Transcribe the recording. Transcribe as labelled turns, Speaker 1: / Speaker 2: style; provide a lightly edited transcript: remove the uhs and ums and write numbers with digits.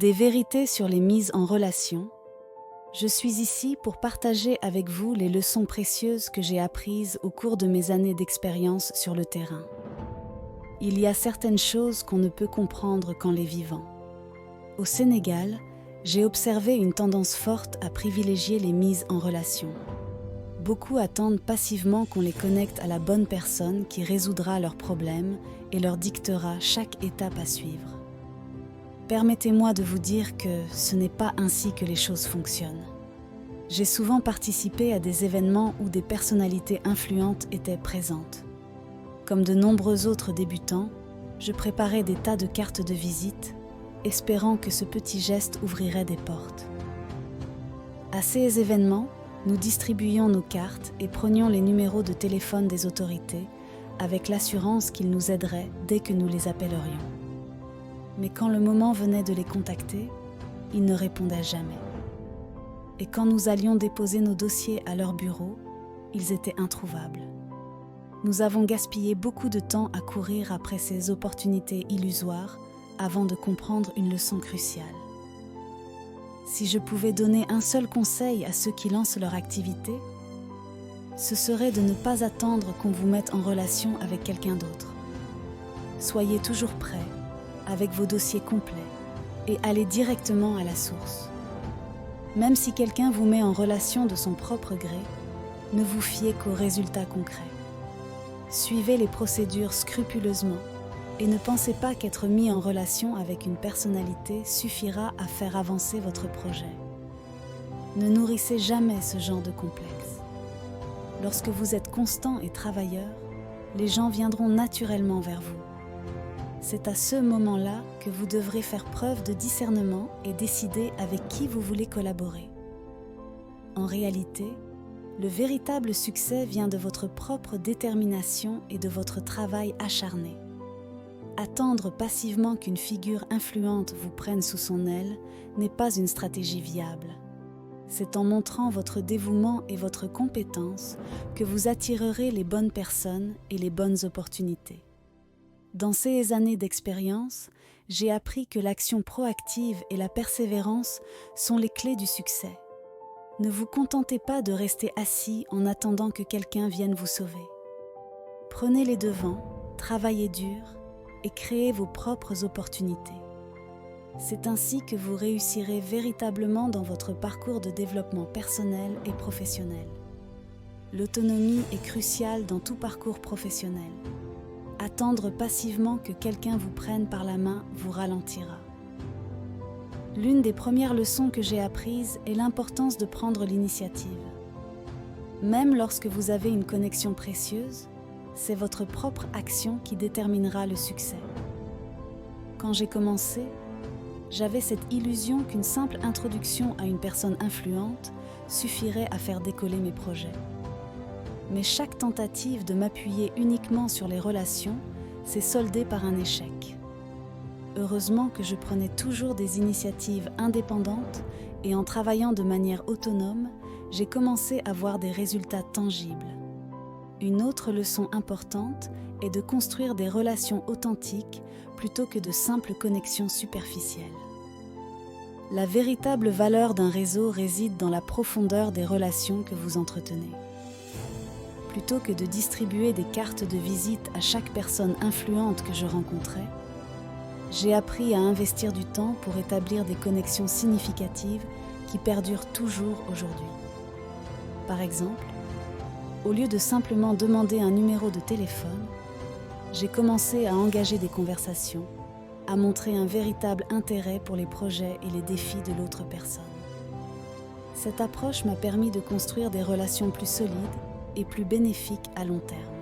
Speaker 1: Des vérités sur les mises en relation. Je suis ici pour partager avec vous les leçons précieuses que j'ai apprises au cours de mes années d'expérience sur le terrain. Il y a certaines choses qu'on ne peut comprendre qu'en les vivant. Au Sénégal, j'ai observé une tendance forte à privilégier les mises en relation. Beaucoup attendent passivement qu'on les connecte à la bonne personne qui résoudra leurs problèmes et leur dictera chaque étape à suivre. Permettez-moi de vous dire que ce n'est pas ainsi que les choses fonctionnent. J'ai souvent participé à des événements où des personnalités influentes étaient présentes. Comme de nombreux autres débutants, je préparais des tas de cartes de visite, espérant que ce petit geste ouvrirait des portes. À ces événements, nous distribuions nos cartes et prenions les numéros de téléphone des autorités avec l'assurance qu'ils nous aideraient dès que nous les appellerions. Mais quand le moment venait de les contacter, ils ne répondaient jamais. Et quand nous allions déposer nos dossiers à leur bureau, ils étaient introuvables. Nous avons gaspillé beaucoup de temps à courir après ces opportunités illusoires avant de comprendre une leçon cruciale. Si je pouvais donner un seul conseil à ceux qui lancent leur activité, ce serait de ne pas attendre qu'on vous mette en relation avec quelqu'un d'autre. Soyez toujours prêts, avec vos dossiers complets, et allez directement à la source. Même si quelqu'un vous met en relation de son propre gré, ne vous fiez qu'aux résultats concrets. Suivez les procédures scrupuleusement et ne pensez pas qu'être mis en relation avec une personnalité suffira à faire avancer votre projet. Ne nourrissez jamais ce genre de complexe. Lorsque vous êtes constant et travailleur, les gens viendront naturellement vers vous. C'est à ce moment-là que vous devrez faire preuve de discernement et décider avec qui vous voulez collaborer. En réalité, le véritable succès vient de votre propre détermination et de votre travail acharné. Attendre passivement qu'une figure influente vous prenne sous son aile n'est pas une stratégie viable. C'est en montrant votre dévouement et votre compétence que vous attirerez les bonnes personnes et les bonnes opportunités. Dans ces années d'expérience, j'ai appris que l'action proactive et la persévérance sont les clés du succès. Ne vous contentez pas de rester assis en attendant que quelqu'un vienne vous sauver. Prenez les devants, travaillez dur et créez vos propres opportunités. C'est ainsi que vous réussirez véritablement dans votre parcours de développement personnel et professionnel. L'autonomie est cruciale dans tout parcours professionnel. Attendre passivement que quelqu'un vous prenne par la main vous ralentira. L'une des premières leçons que j'ai apprises est l'importance de prendre l'initiative. Même lorsque vous avez une connexion précieuse, c'est votre propre action qui déterminera le succès. Quand j'ai commencé, j'avais cette illusion qu'une simple introduction à une personne influente suffirait à faire décoller mes projets. Mais chaque tentative de m'appuyer uniquement sur les relations s'est soldée par un échec. Heureusement que je prenais toujours des initiatives indépendantes et en travaillant de manière autonome, j'ai commencé à voir des résultats tangibles. Une autre leçon importante est de construire des relations authentiques plutôt que de simples connexions superficielles. La véritable valeur d'un réseau réside dans la profondeur des relations que vous entretenez. Plutôt que de distribuer des cartes de visite à chaque personne influente que je rencontrais, j'ai appris à investir du temps pour établir des connexions significatives qui perdurent toujours aujourd'hui. Par exemple, au lieu de simplement demander un numéro de téléphone, j'ai commencé à engager des conversations, à montrer un véritable intérêt pour les projets et les défis de l'autre personne. Cette approche m'a permis de construire des relations plus solides et plus bénéfiques à long terme.